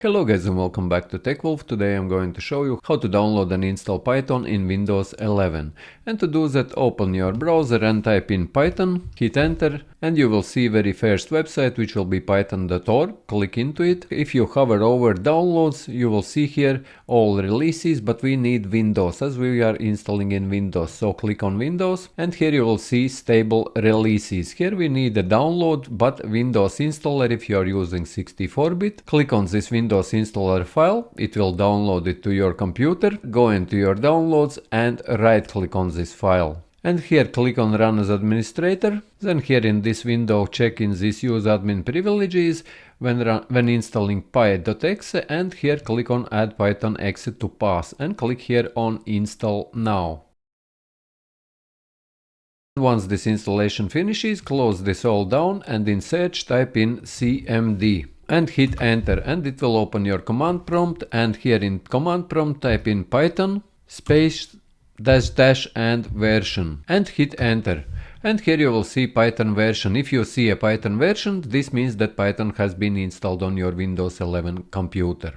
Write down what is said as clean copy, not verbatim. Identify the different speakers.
Speaker 1: Hello guys and welcome back to TechWolf. Today I'm going to show you how to download and install Python in Windows 11. And to do that, open your browser and type in Python, hit enter, and you will see very first website, which will be python.org. Click into it. If you hover over downloads, you will see here all releases, but we need Windows as we are installing in Windows. So click on Windows and here you will see stable releases. Here we need a download, but Windows installer if you are using 64-bit. Click on this Windows installer file, it will download it to your computer. Go into your downloads and right click on this file. And here click on Run as Administrator. Then here in this window check in this Use Admin Privileges when installing py.exe, and here click on Add Python exe to pass and click here on Install Now. Once this installation finishes, close this all down and in search type in cmd. And hit enter and it will open your command prompt, and here in command prompt type in Python space dash and version and hit enter. And here you will see Python version. If you see a Python version, this means that Python has been installed on your Windows 11 computer.